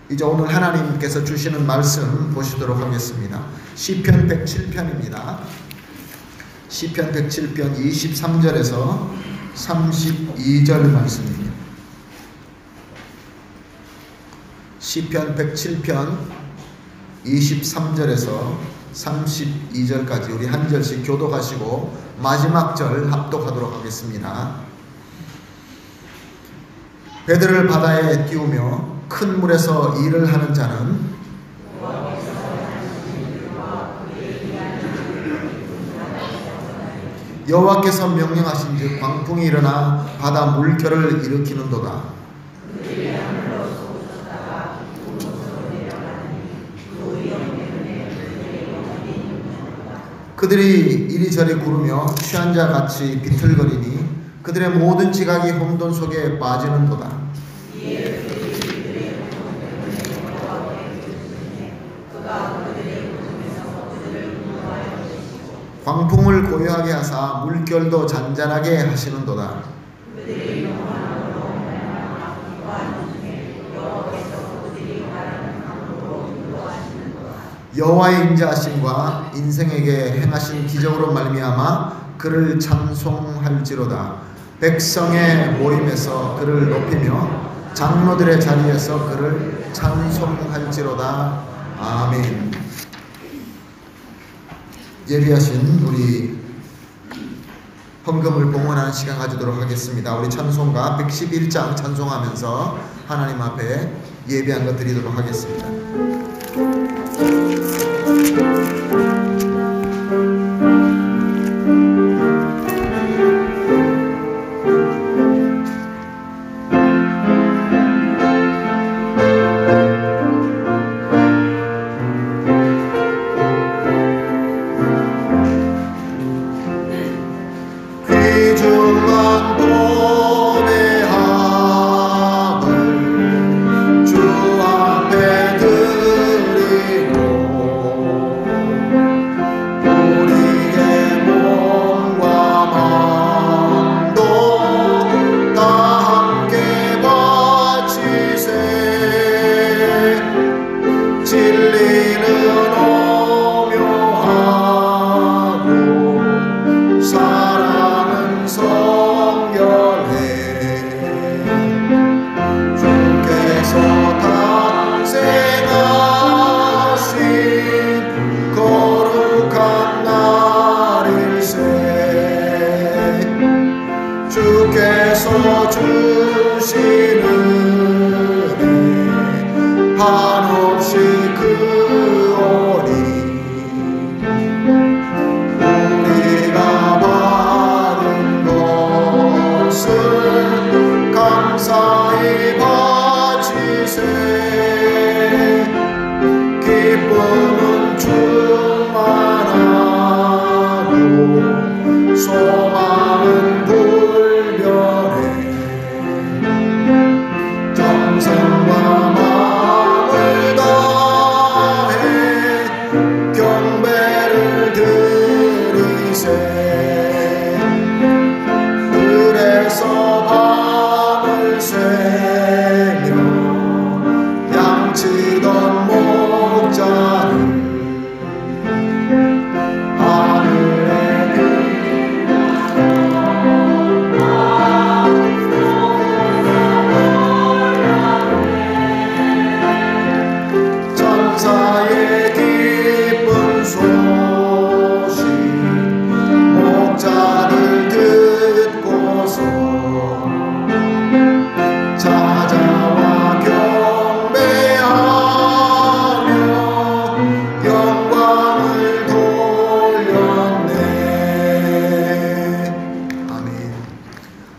이제 오늘 하나님께서 주시는 말씀 보시도록 하겠습니다. 시편 107편입니다. 시편 107편 23절에서 32절 말씀입니다. 시편 107편 23절에서 32절까지 우리 한 절씩 교독하시고 마지막 절 합독하도록 하겠습니다. 배들을 바다에 띄우며 큰 물에서 일을 하는 자는 여호와께서 명령하신즉 광풍이 일어나 바다 물결을 일으키는도다. 그들이 이리저리 구르며 취한 자 같이 비틀거리니 그들의 모든 지각이 혼돈 속에 빠지는도다. 광풍을 고요하게 하사 물결도 잔잔하게 하시는도다. 여호와의 인자하심과 인생에게 행하신 기적으로 말미암아 그를 찬송할지로다. 백성의 모임에서 그를 높이며 장로들의 자리에서 그를 찬송할지로다. 아멘. 예비하신 우리 헌금을 봉헌하는 시간 가지도록 하겠습니다. 우리 찬송가 111장 찬송하면서 하나님 앞에 예비한 것 드리도록 하겠습니다.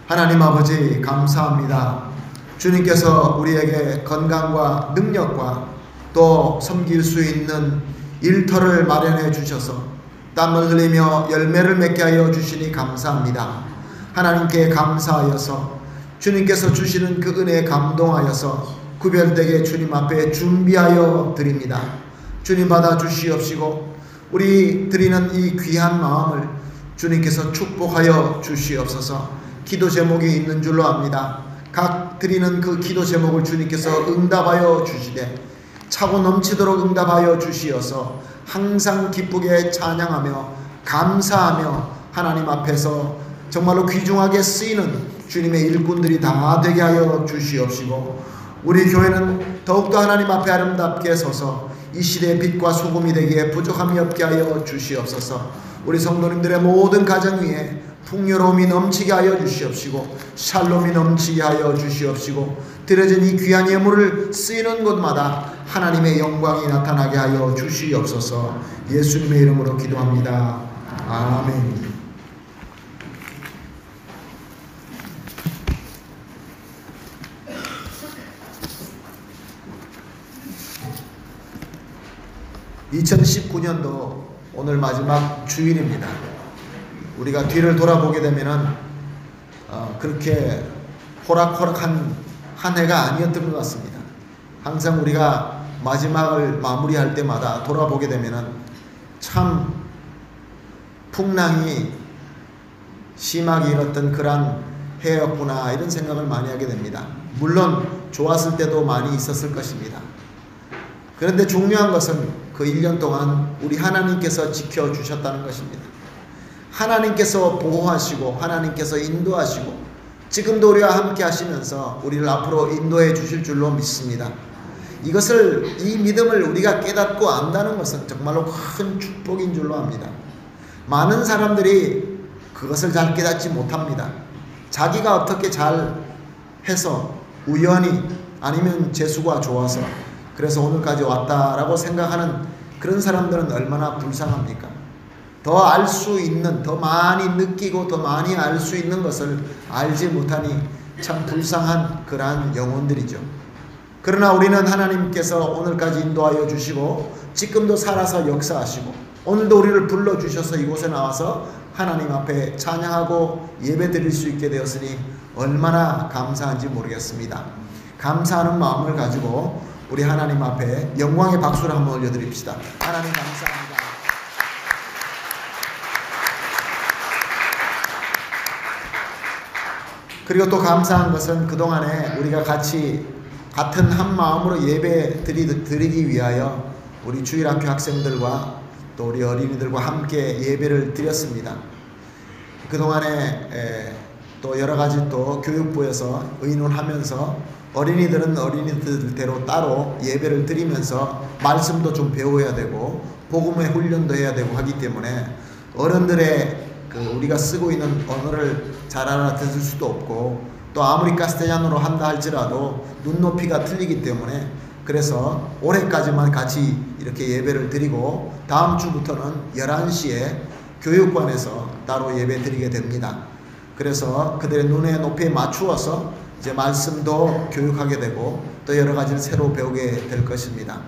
하나님 아버지 감사합니다. 주님께서 우리에게 건강과 능력과 또 섬길 수 있는 일터를 마련해 주셔서 땀을 흘리며 열매를 맺게 하여 주시니 감사합니다. 하나님께 감사하여서 주님께서 주시는 그 은혜에 감동하여서 구별되게 주님 앞에 준비하여 드립니다. 주님 받아 주시옵시고 우리 드리는 이 귀한 마음을 주님께서 축복하여 주시옵소서. 기도 제목이 있는 줄로 압니다. 각 드리는 그 기도 제목을 주님께서 응답하여 주시되 차고 넘치도록 응답하여 주시어서 항상 기쁘게 찬양하며 감사하며 하나님 앞에서 정말로 귀중하게 쓰이는 주님의 일꾼들이 다 되게 하여 주시옵시고, 우리 교회는 더욱더 하나님 앞에 아름답게 서서 이 시대의 빛과 소금이 되기에 부족함이 없게 하여 주시옵소서. 우리 성도님들의 모든 가정 위에 풍요로움이 넘치게 하여 주시옵시고 샬롬이 넘치게 하여 주시옵시고, 드려진 이 귀한 예물을 쓰이는 곳마다 하나님의 영광이 나타나게 하여 주시옵소서. 예수님의 이름으로 기도합니다. 아멘. (2019년도) 오늘 마지막 주일입니다. 우리가 뒤를 돌아보게 되면은 그렇게 호락호락한 한 해가 아니었던 것 같습니다. 항상 우리가 마지막을 마무리할 때마다 돌아보게 되면은 참 풍랑이 심하게 일었던 그런 해였구나, 이런 생각을 많이 하게 됩니다. 물론 좋았을 때도 많이 있었을 것입니다. 그런데 중요한 것은 그 1년 동안 우리 하나님께서 지켜주셨다는 것입니다. 하나님께서 보호하시고 하나님께서 인도하시고 지금도 우리와 함께 하시면서 우리를 앞으로 인도해 주실 줄로 믿습니다. 이 믿음을 우리가 깨닫고 안다는 것은 정말로 큰 축복인 줄로 압니다. 많은 사람들이 그것을 잘 깨닫지 못합니다. 자기가 어떻게 잘 해서 우연히 아니면 재수가 좋아서 그래서 오늘까지 왔다라고 생각하는 그런 사람들은 얼마나 불쌍합니까? 더 알 수 있는, 더 많이 느끼고 더 많이 알 수 있는 것을 알지 못하니 참 불쌍한 그러한 영혼들이죠. 그러나 우리는 하나님께서 오늘까지 인도하여 주시고 지금도 살아서 역사하시고 오늘도 우리를 불러주셔서 이곳에 나와서 하나님 앞에 찬양하고 예배 드릴 수 있게 되었으니 얼마나 감사한지 모르겠습니다. 감사하는 마음을 가지고 우리 하나님 앞에 영광의 박수를 한번 올려드립시다. 하나님 감사합니다. 그리고 또 감사한 것은 그동안에 우리가 같이 같은 한 마음으로 예배 드리기 위하여 우리 주일학교 학생들과 또 우리 어린이들과 함께 예배를 드렸습니다. 그동안에 또 여러가지 또 교육부에서 의논하면서 어린이들은 어린이들대로 따로 예배를 드리면서 말씀도 좀 배워야 되고 복음의 훈련도 해야 되고 하기 때문에 어른들의 우리가 쓰고 있는 언어를 잘 알아듣을 수도 없고 또 아무리 카스텔라노로 한다 할지라도 눈높이가 틀리기 때문에 그래서 올해까지만 같이 이렇게 예배를 드리고 다음 주부터는 11시에 교육관에서 따로 예배 드리게 됩니다. 그래서 그들의 눈의 높이에 맞추어서 이제 말씀도 교육하게 되고 또 여러 가지를 새로 배우게 될 것입니다.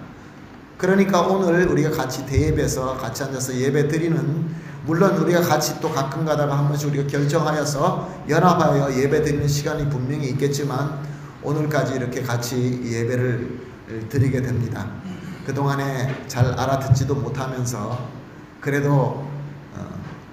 그러니까 오늘 우리가 같이 대예배에서 같이 앉아서 예배 드리는, 물론 우리가 같이 또 가끔 가다가 한 번씩 우리가 결정하여서 연합하여 예배 드리는 시간이 분명히 있겠지만 오늘까지 이렇게 같이 예배를 드리게 됩니다. 그동안에 잘 알아듣지도 못하면서 그래도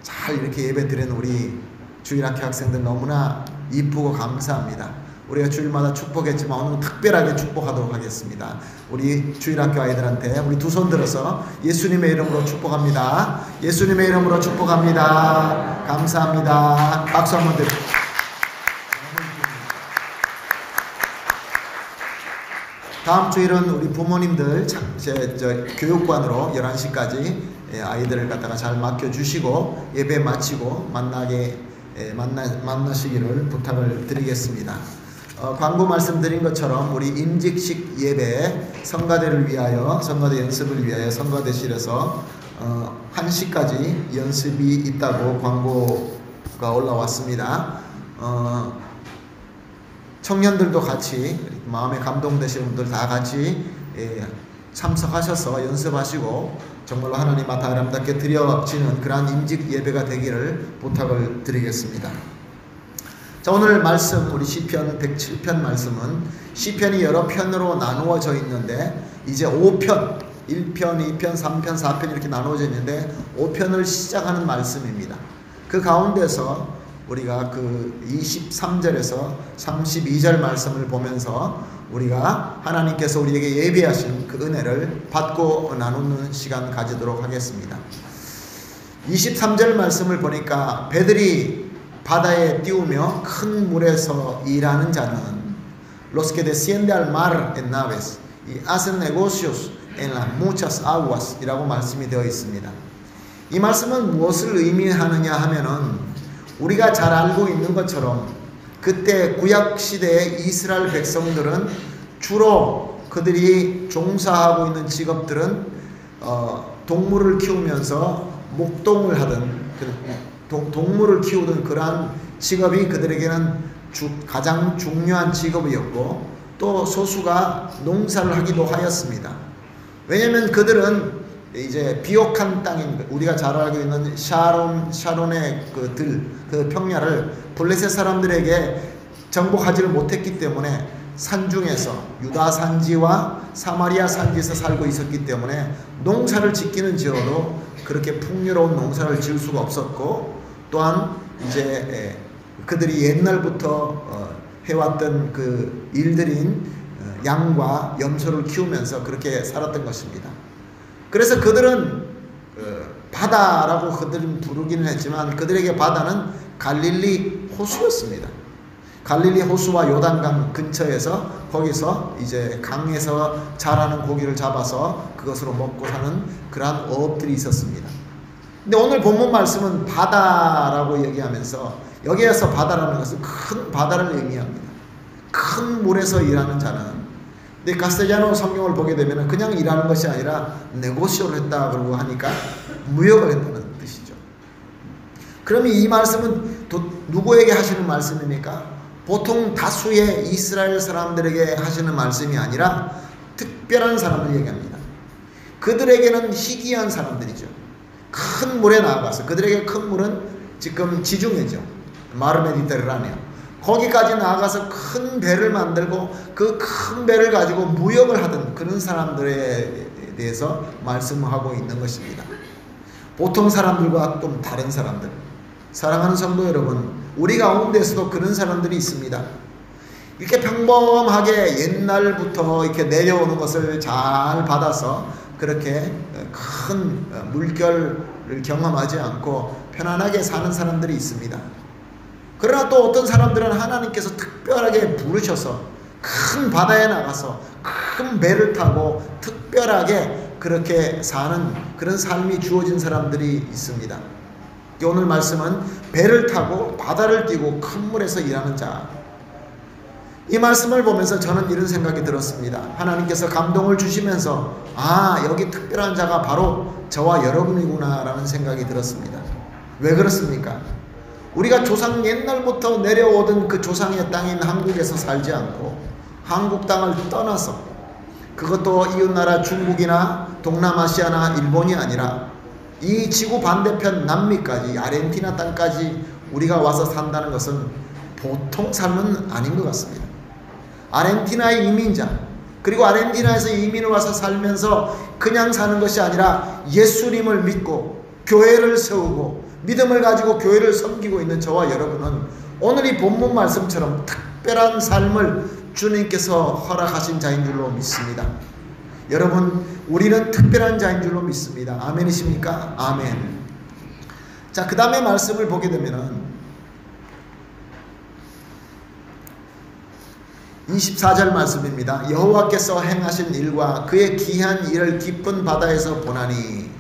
잘 이렇게 예배 드리는 우리 주일학교 학생들 너무나 이쁘고 감사합니다. 우리가 주일마다 축복했지만 오늘은 특별하게 축복하도록 하겠습니다. 우리 주일학교 아이들한테 우리 두 손 들어서 예수님의 이름으로 축복합니다. 예수님의 이름으로 축복합니다. 감사합니다. 박수 한번 드립니다. 다음 주일은 우리 부모님들 교육관으로 11시까지 아이들을 갖다가 잘 맡겨주시고 예배 마치고 만나시기를 부탁을 드리겠습니다. 광고 말씀드린 것처럼 우리 임직식 예배 성가대를 위하여, 성가대 연습을 위하여 성가대실에서 1시까지 연습이 있다고 광고가 올라왔습니다. 청년들도 같이 마음에 감동되시는 분들 다 같이 참석하셔서 연습하시고 정말로 하나님 앞에 아름답게 드려지는 그러한 임직 예배가 되기를 부탁을 드리겠습니다. 자, 오늘 말씀 우리 시편 107편 말씀은 시편이 여러 편으로 나누어져 있는데 이제 5편 1편, 2편, 3편, 4편 이렇게 나누어져 있는데 5편을 시작하는 말씀입니다. 그 가운데서 우리가 그 23절에서 32절 말씀을 보면서 우리가 하나님께서 우리에게 예비하신 그 은혜를 받고 나누는 시간 가지도록 하겠습니다. 23절 말씀을 보니까 배들이 바다에 띄우며 큰 물에서 일하는 자는 los que desciende al mar en naves y hacen negocios en las muchas aguas 이라고 말씀이 되어 있습니다. 이 말씀은 무엇을 의미하느냐 하면은 우리가 잘 알고 있는 것처럼 그때 구약 시대의 이스라엘 백성들은 주로 그들이 종사하고 있는 직업들은 동물을 키우면서 목동을 하든 동물을 키우던 그러한 직업이 그들에게는 가장 중요한 직업이었고 또 소수가 농사를 하기도 하였습니다. 왜냐하면 그들은 이제 비옥한 땅인 우리가 잘 알고 있는 샤론의 그 평야를 블레셋 사람들에게 정복하지를 못했기 때문에 산중에서 유다 산지와 사마리아 산지에서 살고 있었기 때문에 농사를 짓기는 지어도 그렇게 풍요로운 농사를 지을 수가 없었고 또한 이제 그들이 옛날부터 해왔던 그 일들인 양과 염소를 키우면서 그렇게 살았던 것입니다. 그래서 그들은 바다라고 그들은 부르기는 했지만 그들에게 바다는 갈릴리 호수였습니다. 갈릴리 호수와 요단강 근처에서 거기서 이제 강에서 자라는 고기를 잡아서 그것으로 먹고 사는 그러한 어업들이 있었습니다. 근데 오늘 본문 말씀은 바다라고 얘기하면서 여기에서 바다라는 것은 큰 바다를 의미합니다. 큰 물에서 일하는 자는 근데 가스텔리아노 성경을 보게 되면 그냥 일하는 것이 아니라 네고시오를 했다 그러고 하니까 무역을 했다는 뜻이죠. 그러면 이 말씀은 누구에게 하시는 말씀입니까? 보통 다수의 이스라엘 사람들에게 하시는 말씀이 아니라 특별한 사람을 얘기합니다. 그들에게는 희귀한 사람들이죠. 큰 물에 나아가서 그들에게 큰 물은 지금 지중해죠. 마르 메디테라니아 거기까지 나아가서 큰 배를 만들고 그 큰 배를 가지고 무역을 하던 그런 사람들에 대해서 말씀하고 있는 것입니다. 보통 사람들과 좀 다른 사람들 사랑하는 성도 여러분 우리 가운데서도 그런 사람들이 있습니다. 이렇게 평범하게 옛날부터 이렇게 내려오는 것을 잘 받아서 그렇게 큰 물결을 경험하지 않고 편안하게 사는 사람들이 있습니다. 그러나 또 어떤 사람들은 하나님께서 특별하게 부르셔서 큰 바다에 나가서 큰 배를 타고 특별하게 그렇게 사는 그런 삶이 주어진 사람들이 있습니다. 오늘 말씀은 배를 타고 바다를 뛰고 큰 물에서 일하는 자. 이 말씀을 보면서 저는 이런 생각이 들었습니다. 하나님께서 감동을 주시면서 여기 특별한 자가 바로 저와 여러분이구나 라는 생각이 들었습니다. 왜 그렇습니까? 우리가 조상 옛날부터 내려오던 그 조상의 땅인 한국에서 살지 않고 한국 땅을 떠나서 그것도 이웃나라 중국이나 동남아시아나 일본이 아니라 이 지구 반대편 남미까지 아르헨티나 땅까지 우리가 와서 산다는 것은 보통 삶은 아닌 것 같습니다. 아르헨티나의 이민자 그리고 아르헨티나에서 이민을 와서 살면서 그냥 사는 것이 아니라 예수님을 믿고 교회를 세우고 믿음을 가지고 교회를 섬기고 있는 저와 여러분은 오늘 이 본문 말씀처럼 특별한 삶을 주님께서 허락하신 자인 줄로 믿습니다. 여러분 우리는 특별한 자인 줄로 믿습니다. 아멘이십니까? 아멘. 자, 그 다음에 말씀을 보게 되면은 24절 말씀입니다. 여호와께서 행하신 일과 그의 기한 일을 깊은 바다에서 보나니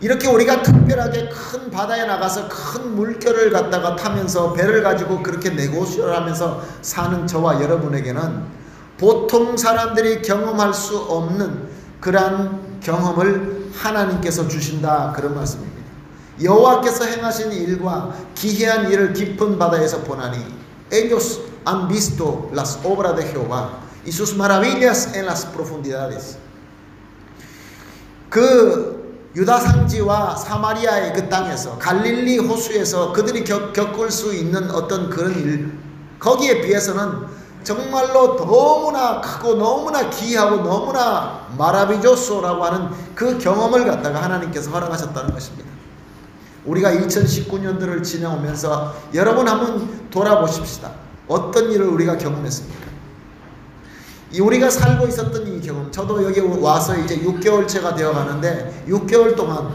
이렇게 우리가 특별하게 큰 바다에 나가서 큰 물결을 갖다가 타면서 배를 가지고 그렇게 네고시를 하면서 사는 저와 여러분에게는 보통 사람들이 경험할 수 없는 그러한 경험을 하나님께서 주신다 그런 말씀입니다. 여호와께서 행하신 일과 기이한 일을 깊은 바다에서 보나니 ellos han visto las obras de Jehová y sus maravillas en las profundidades. 그 유다 산지와 사마리아의 그 땅에서 갈릴리 호수에서 그들이 겪을 수 있는 어떤 그런 일 거기에 비해서는 정말로 너무나 크고 너무나 기이하고 너무나 마라비조소라고 하는 그 경험을 갖다가 하나님께서 허락하셨다는 것입니다. 우리가 2019년도를 지나오면서 여러분 한번 돌아보십시다. 어떤 일을 우리가 경험했습니까? 우리가 살고 있었던 이 경험, 저도 여기 와서 이제 6개월째가 되어 가는데 6개월 동안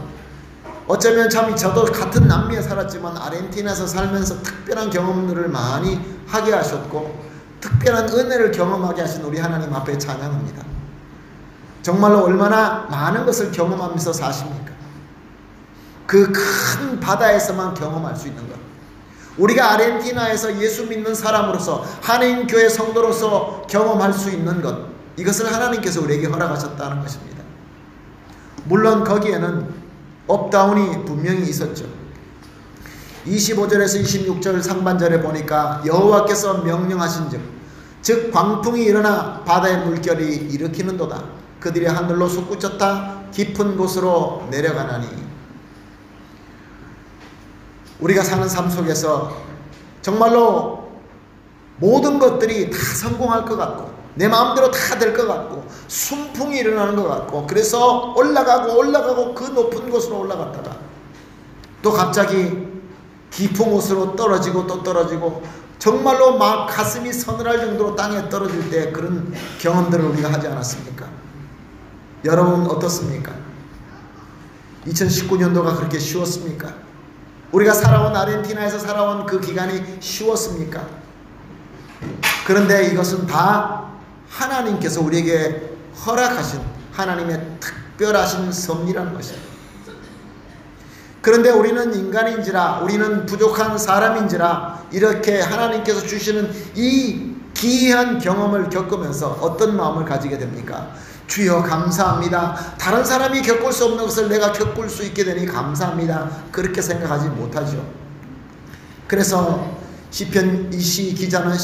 어쩌면 참 저도 같은 남미에 살았지만 아르헨티나에서 살면서 특별한 경험들을 많이 하게 하셨고 특별한 은혜를 경험하게 하신 우리 하나님 앞에 찬양합니다. 정말로 얼마나 많은 것을 경험하면서 사십니까? 그 큰 바다에서만 경험할 수 있는 것. 우리가 아르헨티나에서 예수 믿는 사람으로서 하나님 교회 성도로서 경험할 수 있는 것, 이것을 하나님께서 우리에게 허락하셨다는 것입니다. 물론 거기에는 업다운이 분명히 있었죠. 25절에서 26절 상반절에 보니까 여호와께서 명령하신즉 즉 광풍이 일어나 바다의 물결이 일으키는도다. 그들이 하늘로 솟구쳤다 깊은 곳으로 내려가나니. 우리가 사는 삶 속에서 정말로 모든 것들이 다 성공할 것 같고 내 마음대로 다 될 것 같고 순풍이 일어나는 것 같고 그래서 올라가고 그 높은 곳으로 올라갔다가 또 갑자기 깊은 곳으로 떨어지고 또 떨어지고 정말로 막 가슴이 서늘할 정도로 땅에 떨어질 때 그런 경험들을 우리가 하지 않았습니까? 여러분 어떻습니까? 2019년도가 그렇게 쉬웠습니까? 우리가 살아온 아르헨티나에서 살아온 그 기간이 쉬웠습니까? 그런데 이것은 다 하나님께서 우리에게 허락하신 하나님의 특별하신 섭리라는 것입니다. 그런데 우리는 인간인지라 우리는 부족한 사람인지라 이렇게 하나님께서 주시는 이 기이한 경험을 겪으면서 어떤 마음을 가지게 됩니까? 주여 감사합니다. 다른 사람이 겪을 수 없는 것을 내가 겪을 수 있게 되니 감사합니다. 그렇게 생각하지 못하죠. 그래서 시편 이 시 기자는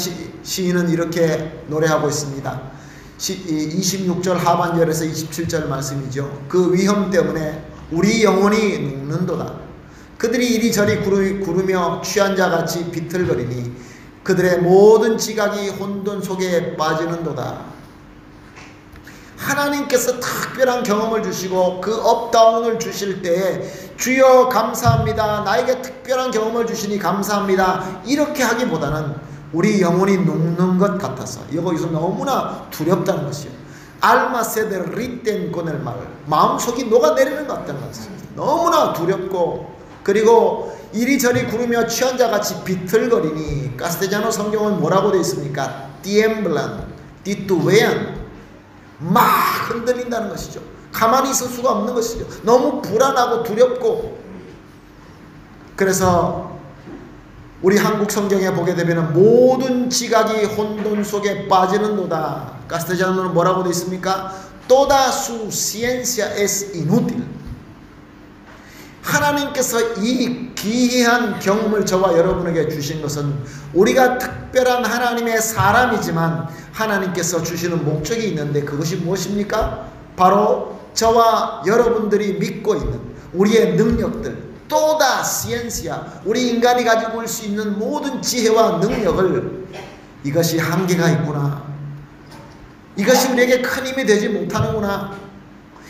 시인은 이렇게 노래하고 있습니다. 26절 하반절에서 27절 말씀이죠. 그 위험 때문에 우리 영혼이 눕는도다. 그들이 이리저리 구르며 취한 자같이 비틀거리니 그들의 모든 지각이 혼돈 속에 빠지는도다. 하나님께서 특별한 경험을 주시고 그 업다운을 주실 때에 주여 감사합니다. 나에게 특별한 경험을 주시니 감사합니다. 이렇게 하기보다는 우리 영혼이 녹는 것 같아서 여기서 너무나 두렵다는 것이요. 알마세데 리텐 고넬 말 마음속이 녹아내리는 것 같다는 것입니다. 너무나 두렵고 그리고 이리저리 구르며 취한 자같이 비틀거리니 카스테자노 성경은 뭐라고 되어 있습니까? tiemblan, titubean 막 흔들린다는 것이죠. 가만히 있을 수가 없는 것이죠. 너무 불안하고 두렵고. 그래서 우리 한국 성경에 보게 되면 모든 지각이 혼돈 속에 빠지는도다. 카스텔자노는 뭐라고 되어 있습니까? Toda su ciencia es inútil. 하나님께서 이 기이한 경험을 저와 여러분에게 주신 것은 우리가 특별한 하나님의 사람이지만 하나님께서 주시는 목적이 있는데 그것이 무엇입니까? 바로 저와 여러분들이 믿고 있는 우리의 능력들, toda ciencia, 우리 인간이 가지고 올 수 있는 모든 지혜와 능력을 이것이 한계가 있구나. 이것이 우리에게 큰 힘이 되지 못하는구나.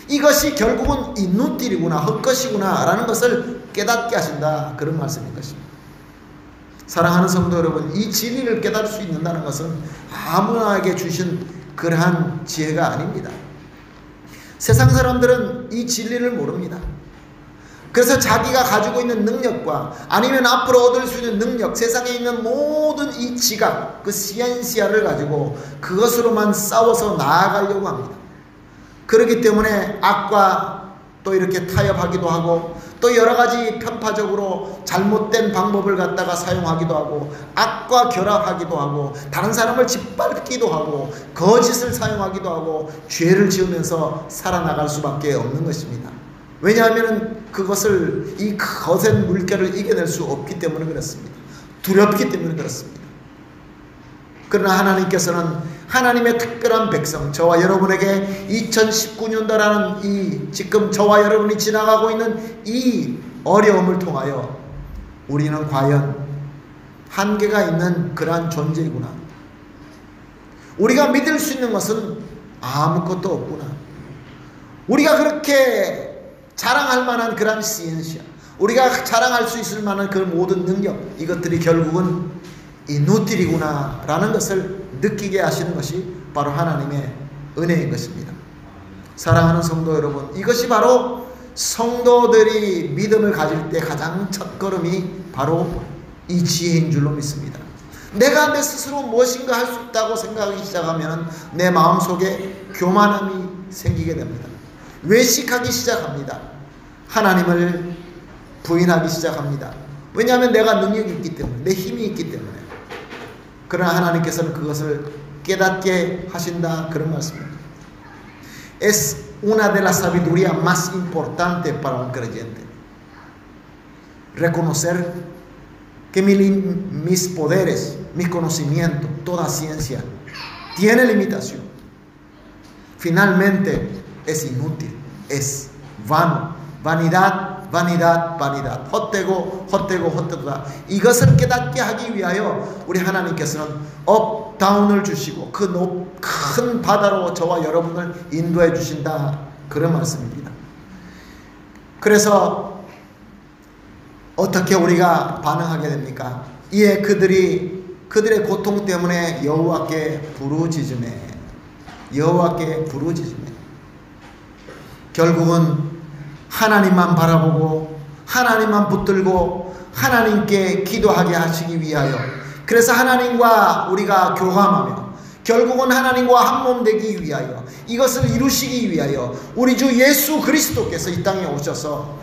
이것이 결국은 인누딜이구나, 헛것이구나 라는 것을 깨닫게 하신다. 그런 말씀인 것입니다. 사랑하는 성도 여러분, 이 진리를 깨달을 수 있는다는 것은 아무나에게 주신 그러한 지혜가 아닙니다. 세상 사람들은 이 진리를 모릅니다. 그래서 자기가 가지고 있는 능력과 아니면 앞으로 얻을 수 있는 능력, 세상에 있는 모든 이 지각, 그 시엔시아를 가지고 그것으로만 싸워서 나아가려고 합니다. 그렇기 때문에 악과 또 이렇게 타협하기도 하고 또 여러가지 편파적으로 잘못된 방법을 갖다가 사용하기도 하고 악과 결합하기도 하고 다른 사람을 짓밟기도 하고 거짓을 사용하기도 하고 죄를 지으면서 살아나갈 수밖에 없는 것입니다. 왜냐하면 그것을 이 거센 물결을 이겨낼 수 없기 때문에 그렇습니다. 두렵기 때문에 그렇습니다. 그러나 하나님께서는 하나님의 특별한 백성, 저와 여러분에게 2019년도라는 이 지금 저와 여러분이 지나가고 있는 이 어려움을 통하여 우리는 과연 한계가 있는 그러한 존재이구나. 우리가 믿을 수 있는 것은 아무것도 없구나. 우리가 그렇게 자랑할 만한 그러한 시엔시아, 우리가 자랑할 수 있을 만한 그 모든 능력, 이것들이 결국은 이누til이구나 라는 것을 느끼게 하시는 것이 바로 하나님의 은혜인 것입니다. 사랑하는 성도 여러분, 이것이 바로 성도들이 믿음을 가질 때 가장 첫걸음이 바로 이 지혜인 줄로 믿습니다. 내가 내 스스로 무엇인가 할 수 있다고 생각하기 시작하면 내 마음속에 교만함이 생기게 됩니다. 외식하기 시작합니다. 하나님을 부인하기 시작합니다. 왜냐하면 내가 능력이 있기 때문에, 내 힘이 있기 때문에. 그러나 하나님께서는 그것을 깨닫게 하신다, 그런 말씀입니다. Es una de las sabiduría más importante para un creyente. Reconocer que mis poderes, mis conocimientos, toda ciencia tiene limitación. Finalmente es inútil, es vano. vanidad, vanidad, vanidad. 헛되고 헛되고 헛되다. 이것을 깨닫게 하기 위하여 우리 하나님께서는 업, 다운을 주시고 그 큰 바다로 저와 여러분을 인도해 주신다, 그런 말씀입니다. 그래서 어떻게 우리가 반응하게 됩니까? 이에 그들의 고통 때문에 여호와께 부르짖으매, 여호와께 부르짖으매. 결국은 하나님만 바라보고 하나님만 붙들고 하나님께 기도하게 하시기 위하여, 그래서 하나님과 우리가 교감하며 결국은 하나님과 한몸 되기 위하여, 이것을 이루시기 위하여 우리 주 예수 그리스도께서 이 땅에 오셔서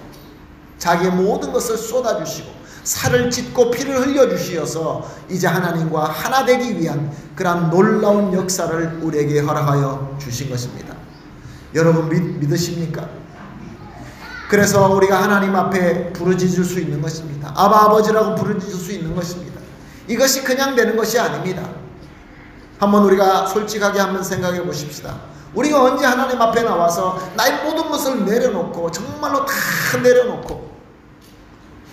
자기의 모든 것을 쏟아주시고 살을 찢고 피를 흘려주시어서 이제 하나님과 하나 되기 위한 그러한 놀라운 역사를 우리에게 허락하여 주신 것입니다. 여러분 믿으십니까? 그래서 우리가 하나님 앞에 부르짖을 수 있는 것입니다. 아바 아버지라고 부르짖을 수 있는 것입니다. 이것이 그냥 되는 것이 아닙니다. 한번 우리가 솔직하게 한번 생각해 보십시다. 우리가 언제 하나님 앞에 나와서 나의 모든 것을 내려놓고, 정말로 다 내려놓고,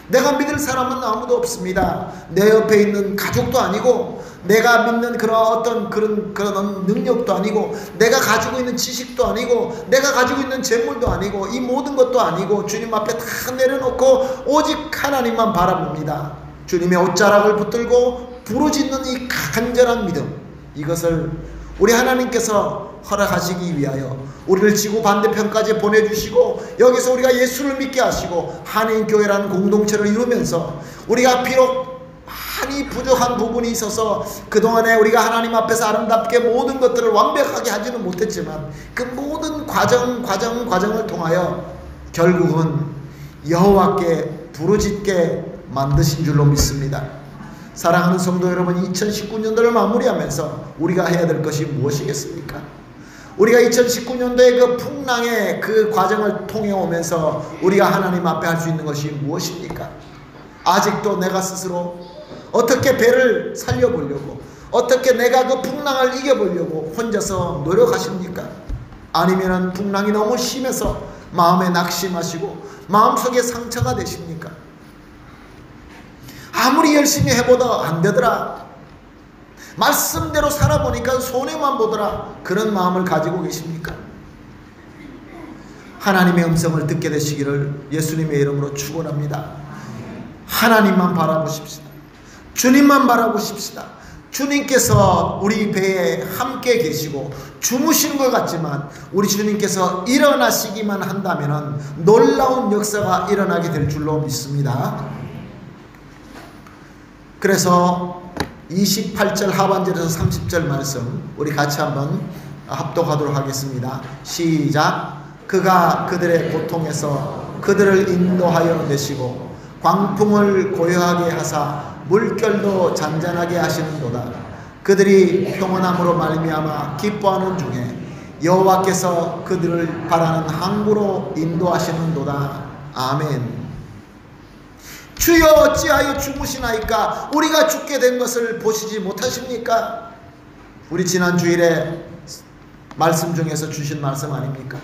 내가 믿을 사람은 아무도 없습니다. 내 옆에 있는 가족도 아니고, 내가 믿는 그런 능력도 아니고, 내가 가지고 있는 지식도 아니고, 내가 가지고 있는 재물도 아니고, 이 모든 것도 아니고, 주님 앞에 다 내려놓고 오직 하나님만 바라봅니다. 주님의 옷자락을 붙들고 부르짖는 이 간절한 믿음, 이것을 우리 하나님께서 허락하시기 위하여 우리를 지구 반대편까지 보내주시고, 여기서 우리가 예수를 믿게 하시고 한인교회라는 공동체를 이루면서, 우리가 비록 많이 부족한 부분이 있어서 그동안에 우리가 하나님 앞에서 아름답게 모든 것들을 완벽하게 하지는 못했지만, 그 모든 과정을 통하여 결국은 여호와께 부르짖게 만드신 줄로 믿습니다. 사랑하는 성도 여러분, 2019년도를 마무리하면서 우리가 해야 될 것이 무엇이겠습니까? 우리가 2019년도의 그 풍랑의 그 과정을 통해 오면서 우리가 하나님 앞에 할 수 있는 것이 무엇입니까? 아직도 내가 스스로 어떻게 배를 살려보려고, 어떻게 내가 그 풍랑을 이겨보려고 혼자서 노력하십니까? 아니면 풍랑이 너무 심해서 마음에 낙심하시고 마음속에 상처가 되십니까? 아무리 열심히 해보다 안 되더라, 말씀대로 살아보니까 손해만 보더라, 그런 마음을 가지고 계십니까? 하나님의 음성을 듣게 되시기를 예수님의 이름으로 축원합니다. 하나님만 바라보십시다. 주님만 바라보십시다. 주님께서 우리 배에 함께 계시고 주무시는 것 같지만 우리 주님께서 일어나시기만 한다면 놀라운 역사가 일어나게 될 줄로 믿습니다. 그래서 28절 하반절에서 30절 말씀 우리 같이 한번 합독하도록 하겠습니다. 시작. 그가 그들의 고통에서 그들을 인도하여 내시고 광풍을 고요하게 하사 물결도 잔잔하게 하시는도다. 그들이 평온함으로 말미암아 기뻐하는 중에 여호와께서 그들을 바라는 항구로 인도하시는도다. 아멘. 주여 어찌하여 주무시나이까? 우리가 죽게 된 것을 보시지 못하십니까? 우리 지난 주일에 말씀 중에서 주신 말씀 아닙니까?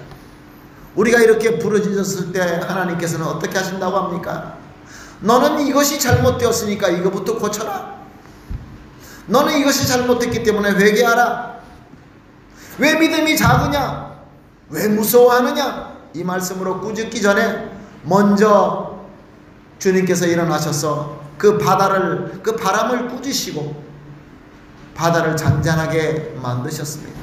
우리가 이렇게 부르짖었을 때 하나님께서는 어떻게 하신다고 합니까? 너는 이것이 잘못되었으니까 이거부터 고쳐라. 너는 이것이 잘못됐기 때문에 회개하라. 왜 믿음이 작으냐? 왜 무서워하느냐? 이 말씀으로 꾸짖기 전에 먼저 주님께서 일어나셔서 그 바람을 꾸짖으시고 바다를 잔잔하게 만드셨습니다.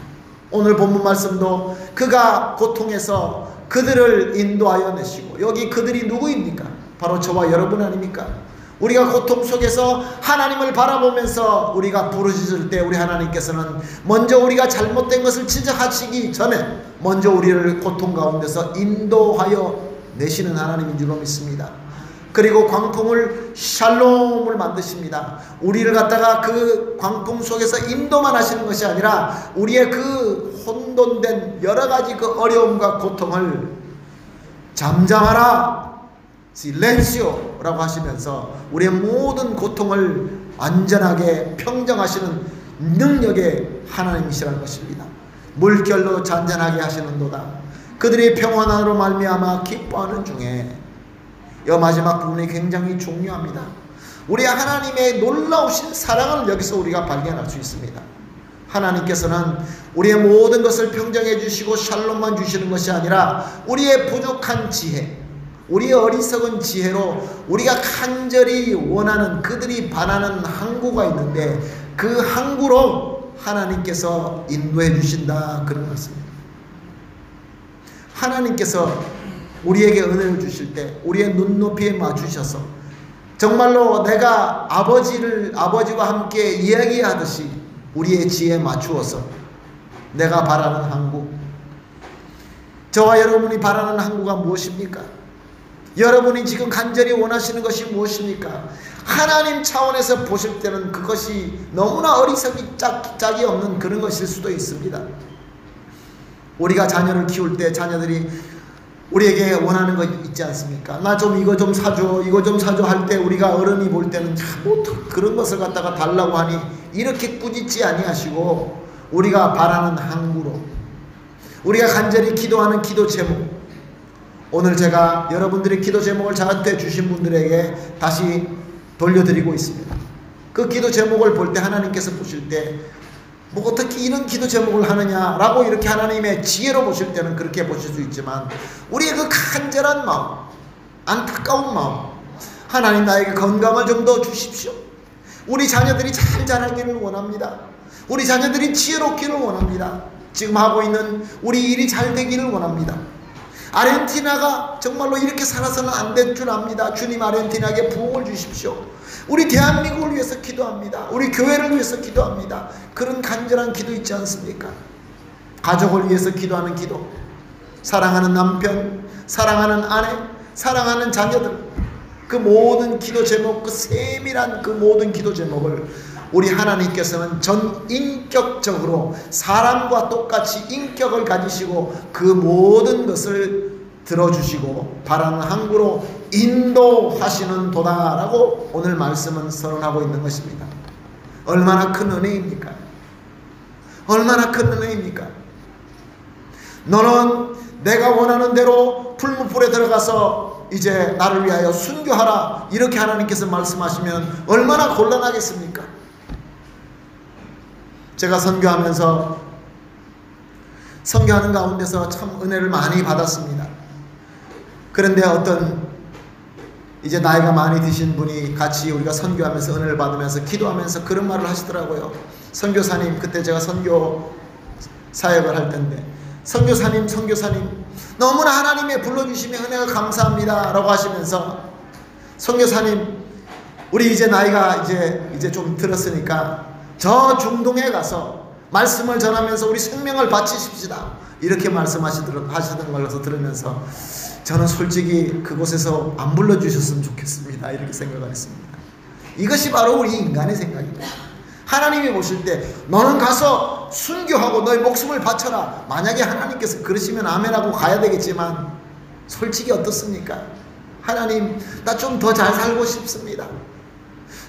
오늘 본문 말씀도 그가 고통에서 그들을 인도하여 내시고, 여기 그들이 누구입니까? 바로 저와 여러분 아닙니까? 우리가 고통 속에서 하나님을 바라보면서 우리가 부르짖을 때 우리 하나님께서는 먼저 우리가 잘못된 것을 지적하시기 전에 먼저 우리를 고통 가운데서 인도하여 내시는 하나님인 줄로 믿습니다. 그리고 광풍을 샬롬을 만드십니다. 우리를 갖다가 그 광풍 속에서 인도만 하시는 것이 아니라 우리의 그 혼돈된 여러 가지 그 어려움과 고통을 잠잠하라, 실렌시오라고 하시면서 우리의 모든 고통을 안전하게 평정하시는 능력의 하나님이시라는 것입니다. 물결로 잔잔하게 하시는도다. 그들이 평안으로 말미암아 기뻐하는 중에, 이 마지막 부분이 굉장히 중요합니다. 우리 하나님의 놀라우신 사랑을 여기서 우리가 발견할 수 있습니다. 하나님께서는 우리의 모든 것을 평정해 주시고 샬롬만 주시는 것이 아니라 우리의 부족한 지혜, 우리의 어리석은 지혜로 우리가 간절히 원하는, 그들이 바라는 항구가 있는데 그 항구로 하나님께서 인도해 주신다, 그런 말씀입니다. 하나님께서 우리에게 은혜를 주실 때 우리의 눈높이에 맞추셔서 정말로 내가 아버지와 함께 이야기하듯이 우리의 지혜에 맞추어서 내가 바라는 항구, 저와 여러분이 바라는 항구가 무엇입니까? 여러분이 지금 간절히 원하시는 것이 무엇입니까? 하나님 차원에서 보실 때는 그것이 너무나 어리석이 짝이 없는 그런 것일 수도 있습니다. 우리가 자녀를 키울 때 자녀들이 우리에게 원하는 거 있지 않습니까? 나 좀 이거 좀 사줘, 이거 좀 사줘 할 때 우리가 어른이 볼 때는 뭐 그런 것을 갖다가 달라고 하니 이렇게 꾸짖지 아니하시고 우리가 바라는 항구로, 우리가 간절히 기도하는 기도 제목, 오늘 제가 여러분들의 기도 제목을 저한테 주신 분들에게 다시 돌려드리고 있습니다. 그 기도 제목을 볼 때 하나님께서 보실 때 뭐 어떻게 이런 기도 제목을 하느냐라고 이렇게 하나님의 지혜로 보실 때는 그렇게 보실 수 있지만, 우리의 그 간절한 마음, 안타까운 마음, 하나님 나에게 건강을 좀 더 주십시오. 우리 자녀들이 잘 자라기를 원합니다. 우리 자녀들이 지혜롭기를 원합니다. 지금 하고 있는 우리 일이 잘 되기를 원합니다. 아르헨티나가 정말로 이렇게 살아서는 안 될 줄 압니다. 주님, 아르헨티나에게 부흥을 주십시오. 우리 대한민국을 위해서 기도합니다. 우리 교회를 위해서 기도합니다. 그런 간절한 기도 있지 않습니까? 가족을 위해서 기도하는 기도, 사랑하는 남편, 사랑하는 아내, 사랑하는 자녀들, 그 모든 기도 제목, 그 세밀한 그 모든 기도 제목을 우리 하나님께서는 전 인격적으로 사람과 똑같이 인격을 가지시고 그 모든 것을 들어주시고 바라는 항구로 인도하시는 도다라고 오늘 말씀은 선언하고 있는 것입니다. 얼마나 큰 은혜입니까? 얼마나 큰 은혜입니까? 너는 내가 원하는 대로 풀무불에 들어가서 이제 나를 위하여 순교하라, 이렇게 하나님께서 말씀하시면 얼마나 곤란하겠습니까? 제가 선교하는 가운데서 참 은혜를 많이 받았습니다. 그런데 어떤 이제 나이가 많이 드신 분이 같이 우리가 선교하면서 은혜를 받으면서 기도하면서 그런 말을 하시더라고요. 선교사님, 그때 제가 선교 사역을 할 때인데, 선교사님 너무나 하나님의 불러주심에 은혜가 감사합니다 라고 하시면서, 선교사님 우리 이제 나이가 이제 좀 들었으니까 저 중동에 가서 말씀을 전하면서 우리 생명을 바치십시다, 이렇게 말씀하시던 걸로 들으면서 저는 솔직히 그곳에서 안 불러주셨으면 좋겠습니다, 이렇게 생각을 했습니다. 이것이 바로 우리 인간의 생각입니다. 하나님이 보실 때 너는 가서 순교하고 너의 목숨을 바쳐라, 만약에 하나님께서 그러시면 아멘하고 가야 되겠지만, 솔직히 어떻습니까? 하나님, 나 좀 더 잘 살고 싶습니다.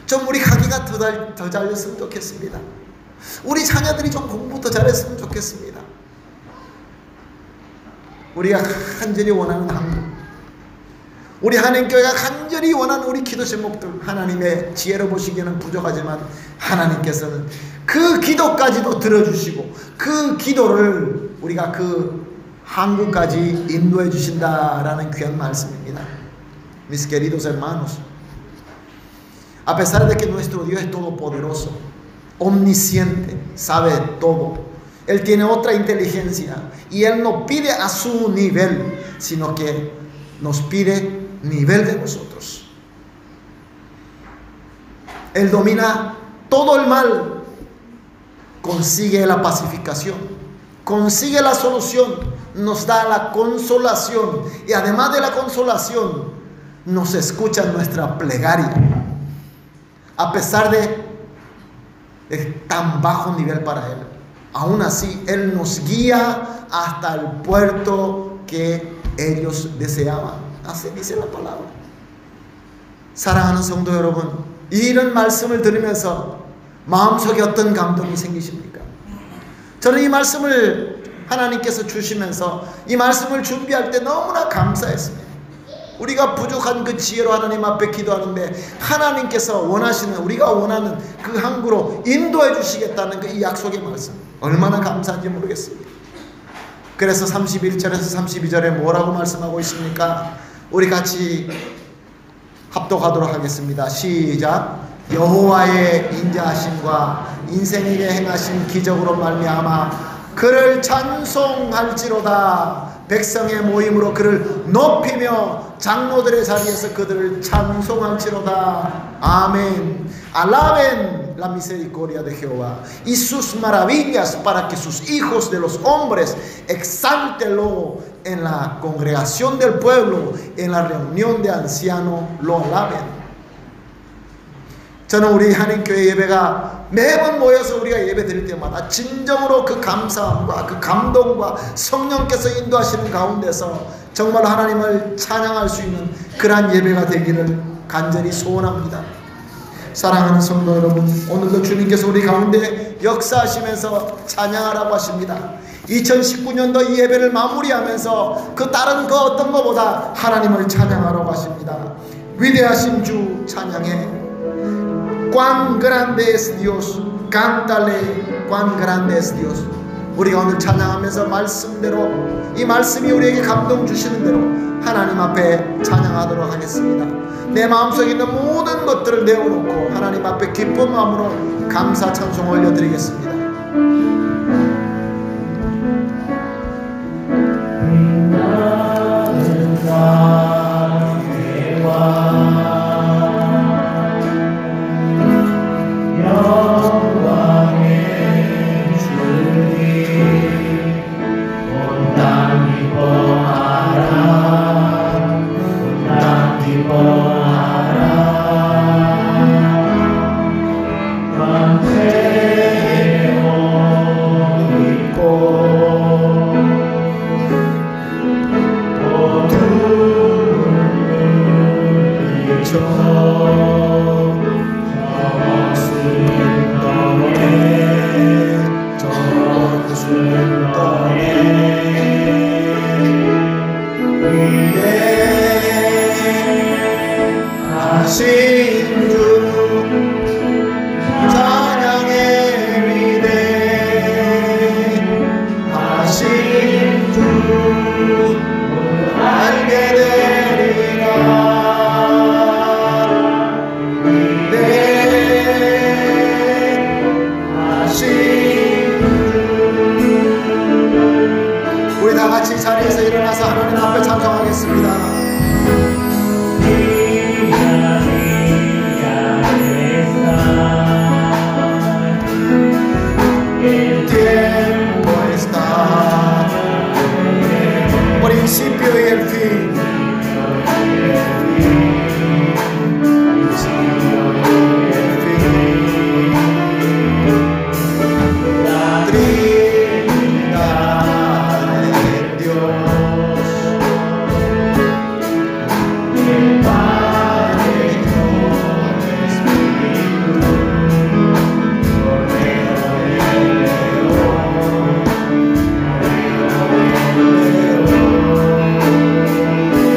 좀 우리 가기가 더 잘렸으면 좋겠습니다. 우리 자녀들이 좀 공부 더 잘했으면 좋겠습니다. 우리가 간절히 원하는 항구, 우리 하나님교회가 간절히 원하는 우리 기도 제목들, 하나님의 지혜로 보시기에는 부족하지만 하나님께서는 그 기도까지도 들어주시고 그 기도를 우리가 그 항구까지 인도해 주신다라는 귀한 말씀입니다. mis queridos hermanos. A pesar de que nuestro Dios es todopoderoso, omnisciente, sabe todo, Él tiene otra inteligencia y Él no pide a su nivel, sino que nos pide nivel de nosotros. Él domina todo el mal, consigue la pacificación, consigue la solución, nos da la consolación y además de la consolación nos escucha nuestra plegaria. A pesar de tan bajo nivel para Él, aún así Él nos guía hasta el puerto que ellos deseaban. Así dice la palabra. 사랑하는 성도 여러분, 이런 말씀을 들으면서 마음속에 어떤 감동이 생기십니까? 저는 이 말씀을 하나님께서 주시면서 이 말씀을 준비할 때 너무나 감사했습니다. 우리가 부족한 그 지혜로 하나님 앞에 기도하는데 하나님께서 원하시는, 우리가 원하는 그 항구로 인도해 주시겠다는 그 이 약속의 말씀, 얼마나 감사한지 모르겠습니다. 그래서 31절에서 32절에 뭐라고 말씀하고 있습니까? 우리 같이 합독하도록 하겠습니다. 시작. 여호와의 인자하심과 인생에게 행하신 기적으로 말미암아 그를 찬송할지로다. 백성의 모임으로 그를 높이며 장로들의 자리에서 그들을 찬송할지로다. 아멘. Alaben la misericordia de Jehová y sus maravillas para que sus hijos de los hombres exáltelo en la congregación del pueblo, en la reunión de ancianos lo alaben. 저는 우리 한인교회 예배가 매번 모여서 우리가 예배 드릴 때마다 진정으로 그 감사함과 그 감동과 성령께서 인도하시는 가운데서 정말 하나님을 찬양할 수 있는 그러한 예배가 되기를 간절히 소원합니다. 사랑하는 성도 여러분, 오늘도 주님께서 우리 가운데 역사하시면서 찬양하라고 하십니다. 2019년도 이 예배를 마무리하면서 그 다른 그 어떤 것보다 하나님을 찬양하라고 하십니다. 위대하신 주 찬양해. Cuán grande es Dios, cántale, cuán grande es Dios. 우리가 오늘 찬양하면서 말씀대로, 이 말씀이 우리에게 감동 주시는 대로 하나님 앞에 찬양하도록 하겠습니다. 내 마음속에 있는 모든 것들을 내어놓고 하나님 앞에 기쁜 마음으로 감사 찬송 올려드리겠습니다. 우리 다 같이 자리에서 일어나서 하나님 앞에 찬송하겠습니다. Principio y el fin. La Trinidad de Dios, el Padre, Hijo, Espíritu, Cordero del León, Cordero del León.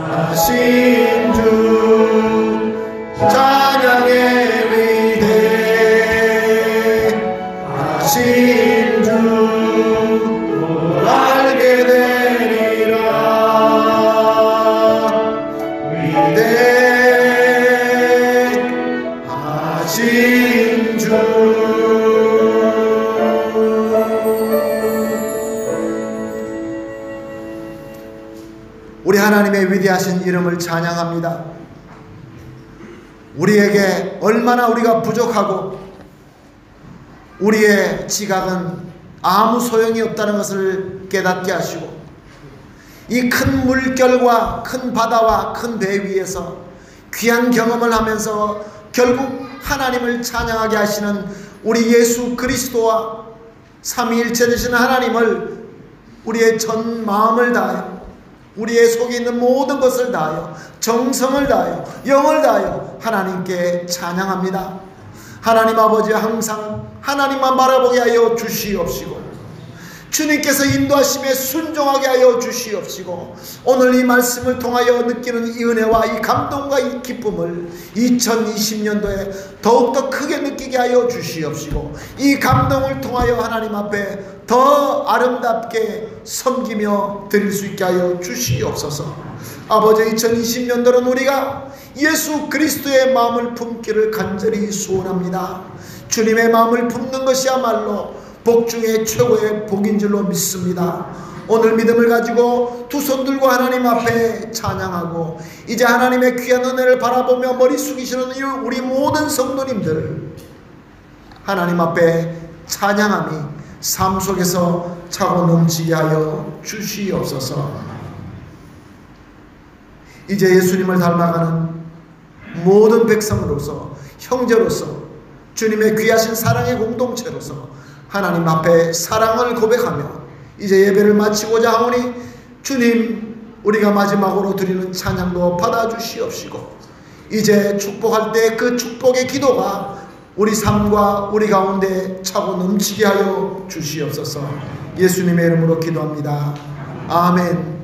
위대하신 주 찬양해 위대하신 주 알게 되리라 위대하신 주 우리 하나님의 위대하신 이름을 찬양합니다. 우리에게 얼마나 우리가 부족하고 우리의 지각은 아무 소용이 없다는 것을 깨닫게 하시고 이 큰 물결과 큰 바다와 큰 배 위에서 귀한 경험을 하면서 결국 하나님을 찬양하게 하시는 우리 예수 그리스도와 삼위일체 되시는 하나님을 우리의 전 마음을 다하여 우리의 속에 있는 모든 것을 다하여 정성을 다하여 영을 다하여 하나님께 찬양합니다. 하나님 아버지 항상 하나님만 바라보게 하여 주시옵시고 주님께서 인도하심에 순종하게 하여 주시옵시고 오늘 이 말씀을 통하여 느끼는 이 은혜와 이 감동과 이 기쁨을 2020년도에 더욱더 크게 느끼게 하여 주시옵시고 이 감동을 통하여 하나님 앞에 더 아름답게 섬기며 드릴 수 있게 하여 주시옵소서. 아버지 2020년도는 우리가 예수 그리스도의 마음을 품기를 간절히 소원합니다. 주님의 마음을 품는 것이야말로 복 중에 최고의 복인 줄로 믿습니다. 오늘 믿음을 가지고 두 손 들고 하나님 앞에 찬양하고 이제 하나님의 귀한 은혜를 바라보며 머리 숙이시는 우리 모든 성도님들 하나님 앞에 찬양함이 삶 속에서 차고 넘치게 하여 주시옵소서. 이제 예수님을 닮아가는 모든 백성으로서 형제로서 주님의 귀하신 사랑의 공동체로서 하나님 앞에 사랑을 고백하며 이제 예배를 마치고자 하오니 주님 우리가 마지막으로 드리는 찬양도 받아주시옵시고 이제 축복할 때 그 축복의 기도가 우리 삶과 우리 가운데 차고 넘치게 하여 주시옵소서. 예수님의 이름으로 기도합니다. 아멘.